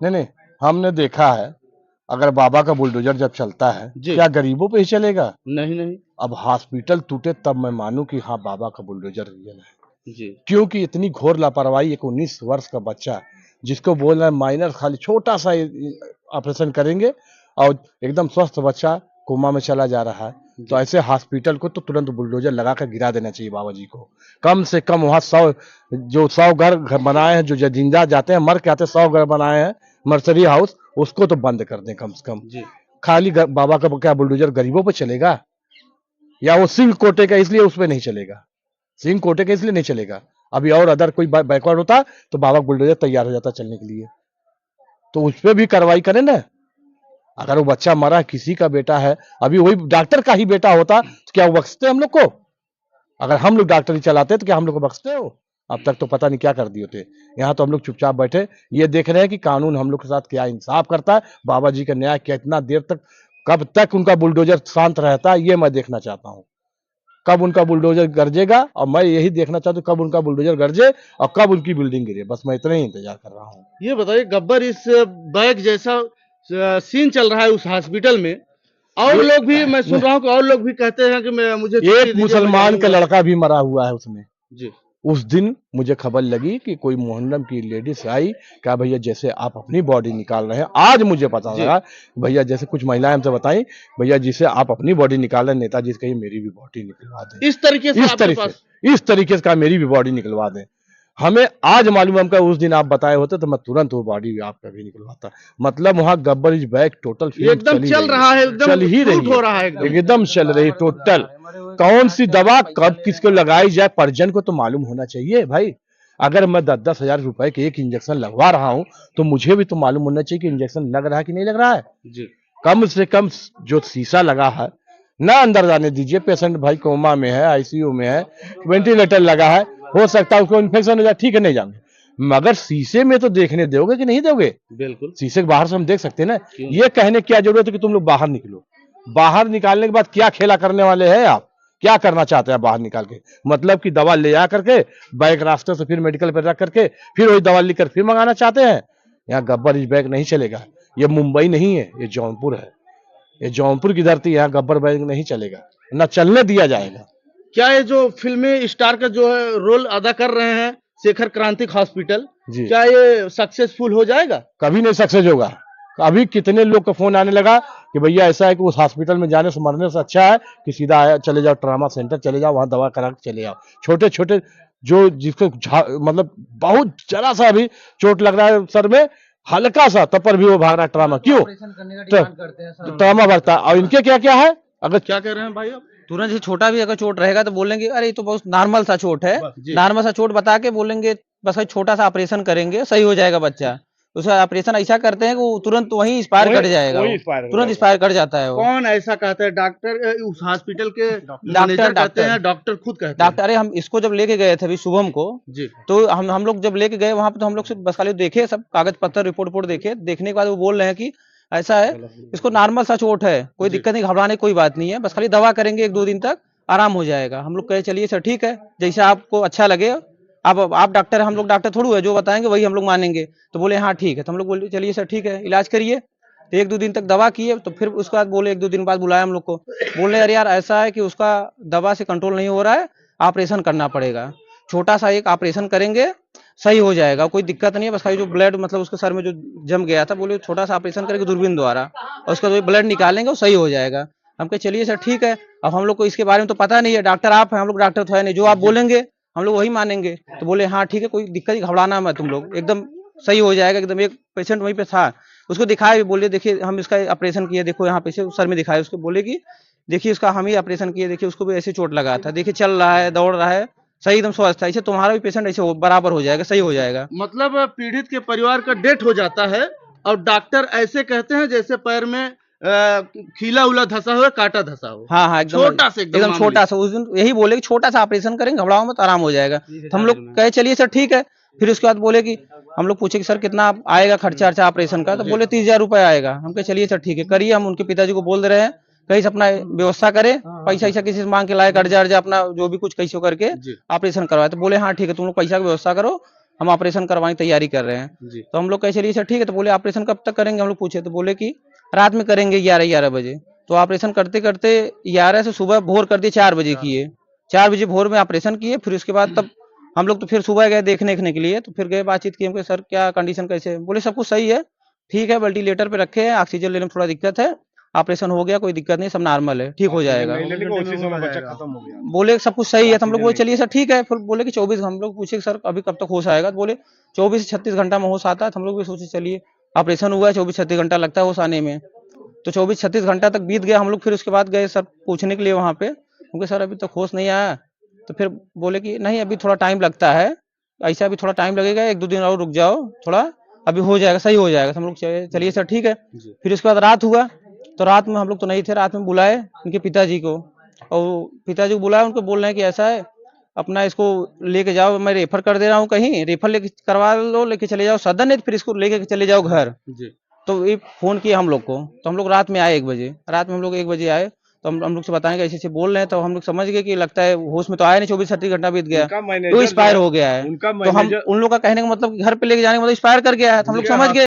नहीं नहीं, हमने देखा है, अगर बाबा का बुलडोजर जब चलता है क्या गरीबों पे ही चलेगा? नहीं नहीं अब हॉस्पिटल टूटे तब मैं मानूं कि हाँ बाबा का बुलडोजर रियल है। जी। क्योंकि इतनी घोर लापरवाही, एक 19 वर्ष का बच्चा जिसको बोल रहा है माइनर, खाली छोटा सा ऑपरेशन करेंगे और एकदम स्वस्थ बच्चा कोमा में चला जा रहा है, तो ऐसे हॉस्पिटल को तो तुरंत बुलडोजर लगा कर गिरा देना चाहिए बाबा जी को। कम से कम वहाँ 100 घर बनाए हैं, जो जिंदा जाते हैं मर के आते, 100 घर बनाए हैं मर्सरी हाउस, उसको तो बंद कर दें कम से कम। खाली बाबा का क्या बुलडोजर गरीबों पे चलेगा? या वो सिंह कोटे का इसलिए उस पर नहीं चलेगा? सिंह कोटे का इसलिए नहीं चलेगा। अभी और अदर कोई बैकवर्ड होता तो बाबा बुलडोजर तैयार हो जाता चलने के लिए, तो उस पर भी कार्रवाई करें ना। अगर वो बच्चा मरा किसी का बेटा है, अभी वही डॉक्टर का ही बेटा होता तो क्या वो बख्शते हम लोग को? अगर हम लोग डॉक्टरी चलाते तो क्या हम लोग को बख्शते हो? अब तक तो पता नहीं क्या कर दिए होते। यहाँ तो हम लोग चुपचाप बैठे ये देख रहे हैं कि कानून हम लोग के साथ क्या इंसाफ करता है, बाबा जी का न्याय कितना देर तक, कब तक उनका बुलडोजर शांत रहता है, ये मैं देखना चाहता हूँ। कब उनका बुलडोजर गरजेगा, और मैं यही देखना चाहता हूँ कब उनका बुलडोजर गरजे और कब उनकी बिल्डिंग गिरे। बस मैं इतना ही इंतजार कर रहा हूँ। ये बताइए गब्बर, इस बैग जैसा सीन चल रहा है उस हॉस्पिटल में, और लोग भी, मैं सुन रहा हूँ कि और लोग भी कहते हैं कि मैं मुझे एक मुसलमान का लड़का भी मरा हुआ है उसमें जी। उस दिन मुझे खबर लगी कि कोई मोहल्लम की लेडीज आई, कहा भैया जैसे आप अपनी बॉडी निकाल रहे हैं, आज मुझे पता लगा भैया, जैसे कुछ महिलाएं हमसे बताई, भैया जिसे आप अपनी बॉडी निकाल रहे हैं नेताजी से कहिए मेरी भी बॉडी निकलवा दें। इस तरीके से इस तरीके से कहा मेरी भी बॉडी निकलवा दें। हमें आज मालूम, हमका उस दिन आप बताए होते तो मैं तुरंत वो बॉडी आपका भी निकलवाता। मतलब वहाँ गब्बर इज बैक टोटल एकदम चल रहा है, चल ही रही हो रहा है, एकदम चल रही टोटल। कौन सी दवा कब किसको लगाई जाए परिजन को तो मालूम होना चाहिए भाई। अगर मैं 10-10 हजार रुपए के एक इंजेक्शन लगवा रहा हूँ तो मुझे भी तो मालूम होना चाहिए कि इंजेक्शन लग रहा है कि नहीं लग रहा है जी। कम से कम जो शीशा लगा है ना अंदर जाने दीजिए। पेशेंट भाई कोमा में है, आईसीयू में है, वेंटिलेटर लगा है, हो सकता है उसको इन्फेक्शन हो जाए, ठीक है नहीं जाएंगे, मगर शीशे में तो देखने दोगे कि नहीं दोगे? बिल्कुल शीशे के बाहर से हम देख सकते हैं ना। ये कहने की क्या जरूरत है कि तुम लोग बाहर निकलो? बाहर निकालने के बाद क्या खेला करने वाले हैं आप? क्या करना चाहते हैं बाहर निकाल के? मतलब कि दवा ले जा करके बैग रास्ते से फिर मेडिकल पर रख करके फिर वही दवा लेकर फिर मंगाना चाहते हैं? यहाँ गब्बर इस बैग नहीं चलेगा। ये मुंबई नहीं है, ये जौनपुर है, ये जौनपुर की धरती, यहाँ गब्बर बैग नहीं चलेगा, न चलने दिया जाएगा। क्या ये जो फिल्मी स्टार का जो है रोल अदा कर रहे हैं शेखर क्रांतिक हॉस्पिटल, क्या ये सक्सेसफुल हो जाएगा? कभी नहीं सक्सेस होगा। अभी कितने लोग का फोन आने लगा कि भैया ऐसा है कि उस हॉस्पिटल में जाने से मरने से अच्छा है कि सीधा चले जाओ ट्रामा सेंटर, चले जाओ वहां दवा करा के चले जाओ। छोटे छोटे जो जिसको मतलब बहुत जरा सा भी चोट लग रहा है सर में, हल्का सा, तब पर भी वो भाग रहा है ट्रामा। क्यों? ट्रामा भागता है। और इनके क्या क्या है, अगर क्या कह रहे हैं भाई आप? तुरंत ही छोटा भी अगर चोट रहेगा तो बोलेंगे अरे ये तो बहुत नॉर्मल सा चोट है, नॉर्मल सा चोट बता के बोलेंगे बस छोटा सा ऑपरेशन करेंगे सही हो जाएगा बच्चा। उसका ऑपरेशन ऐसा करते हैं कि वो तुरंत वहीं एक्सपायर कर जाएगा, तुरंत एक्सपायर कर जाता है। कौन ऐसा कहता है? डॉक्टर उस हॉस्पिटल के मैनेजर कहते हैं, डॉक्टर खुद कहते हैं? डॉक्टर, अरे हम इसको जब लेके गए थे अभी शुभम को जी, तो हम लोग जब लेके गए वहां पे तो हम लोग से बस खाली देखे, सब कागज पत्तर रिपोर्ट देखे, देखने के बाद वो बोल रहे हैं कि ऐसा है, इसको नॉर्मल सा चोट है, कोई दिक्कत नहीं, घबराने कोई बात नहीं है, बस खाली दवा करेंगे 1-2 दिन तक आराम हो जाएगा। हम लोग कहे चलिए सर ठीक है, जैसे आपको अच्छा लगे, आप डॉक्टर है, हम लोग डॉक्टर थोड़ू है, जो बताएंगे वही हम लोग मानेंगे। तो बोले हाँ ठीक है, तो हम लोग बोले चलिए सर ठीक है, इलाज करिए। तो 1-2 दिन तक दवा किए, तो फिर उसके बाद बोले 1-2 दिन बाद बुलाया हम लोग को, बोले अरे यार ऐसा है कि उसका दवा से कंट्रोल नहीं हो रहा है, ऑपरेशन करना पड़ेगा, छोटा सा एक ऑपरेशन करेंगे सही हो जाएगा, कोई दिक्कत नहीं है, बस खाली जो ब्लड मतलब उसके सर में जो जम गया था, बोले छोटा सा ऑपरेशन करेंगे दूरबीन द्वारा और उसका जो ब्लड निकालेंगे वो सही हो जाएगा। हम कहे चलिए सर ठीक है। अब हम लोग को इसके बारे में तो पता नहीं है, डॉक्टर आप हैं, हम लोग डॉक्टर तो है नहीं, जो आप बोलेंगे हम लोग वही मानेंगे। तो बोले हाँ ठीक है, कोई दिक्कत नहीं, घबराना मत, तुम लोग एकदम सही हो जाएगा एकदम। एक पेशेंट वहीं पे था, उसको दिखाया, बोले देखिए हम इसका ऑपरेशन किए, देखो यहाँ पे सर में दिखाया, उसको बोले कि देखिए इसका हम ही ऑपरेशन किए, देखिए उसको भी ऐसे चोट लगा था, देखिए चल रहा है, दौड़ रहा है, सही एकदम स्वस्थ है, ऐसे तुम्हारा भी पेशेंट ऐसे बराबर हो जाएगा, सही हो जाएगा। मतलब पीड़ित के परिवार का डेथ हो जाता है और डॉक्टर ऐसे कहते हैं जैसे पैर में खीला उला धसा हो, कांटा धसा हो। हाँ छोटा सा, एकदम छोटा सा। उस दिन यही बोले कि छोटा सा ऑपरेशन करेंगे, घबराओ मत, आराम हो जाएगा। तो हम लोग कहे चलिए सर ठीक है। फिर उसके बाद बोले कि हम लोग पूछे कि सर कितना आएगा खर्चा ऑपरेशन का, तो बोले 30,000 रुपए आएगा। हम कहे चलिए सर ठीक है करिए। हम उनके पिताजी को बोल दे रहे हैं कहीं से अपना व्यवस्था करे, पैसा ऐसा किसी से मांग के लाए, कर्जा अर्जा अपना जो भी कुछ कैसे करके ऑपरेशन करवाए। तो बोले हाँ ठीक है, तुम लोग पैसा की व्यवस्था करो, हम ऑपरेशन करवाने की तैयारी कर रहे हैं। जी तो हम लोग कहे चलिए सर ठीक है। तो बोले ऑपरेशन कब तक करेंगे, हम लोग पूछे तो बोले कि रात में करेंगे 11 बजे। तो ऑपरेशन करते करते 11 से सुबह भोर कर दिए 4 बजे किए। 4 बजे भोर में ऑपरेशन किए। फिर उसके बाद तब हम लोग तो फिर सुबह गए देखने के लिए। तो फिर गए बातचीत की, हमको सर क्या कंडीशन कैसे है? बोले सब कुछ सही है, ठीक है, वेंटिलेटर पे रखे हैं, ऑक्सीजन लेने में थोड़ा दिक्कत है, ऑपरेशन हो गया, कोई दिक्कत नहीं, सब नॉर्मल है, ठीक हो जाएगा। नहीं लेने की कोशिश में बच्चा खत्म हो गया। बोले सब कुछ सही है। तो हम लोग बोले चलिए सर ठीक है। फिर बोले कि 24, हम लोग पूछे कि सर अभी कब तक होश आएगा? तो बोले 24 से 36 घंटा में होश आता है। तो हम लोग भी सोचे चलिए ऑपरेशन हुआ है, 24-36 घंटा लगता है होश आने में। तो 24-36 घंटा तक बीत गया। हम लोग फिर उसके बाद गए सर पूछने के लिए वहाँ पे, क्योंकि सर अभी तक होश नहीं आया। तो फिर बोले कि नहीं अभी थोड़ा टाइम लगता है, ऐसा अभी थोड़ा टाइम लगेगा, 1-2 दिन और रुक जाओ थोड़ा, अभी हो जाएगा, सही हो जाएगा। तो हम लोग चलिए सर ठीक है। फिर उसके बाद रात हुआ। तो रात में हम लोग तो नहीं थे, रात में बुलाए उनके पिताजी को, और पिताजी को बुलाया, उनको बोल रहे हैं कि ऐसा है अपना इसको लेके जाओ, मैं रेफर कर दे रहा हूँ कहीं, रेफर लेके करवा लो, लेके चले जाओ सदन, नहीं तो फिर इसको लेके चले जाओ घर। जी तो ये फोन किया हम लोग को। तो हम लोग रात में आए 1 बजे, रात में हम लोग 1 बजे आए। तो हम लोग से बताएंगे ऐसे ऐसे बोल रहे हैं। तो हम लोग समझ गए कि लगता है होश में तो आया नहीं, 24-36 घंटा बीत गया, उनका तो मैनेजर जो एक्सपायर है, हो गया है। उनका तो हम मैनेजर उन लोग का कहने का मतलब कि घर पे लेके जाने का मतलब एक्सपायर कर गया है। तो हम लोग उनके समझ हाथ गए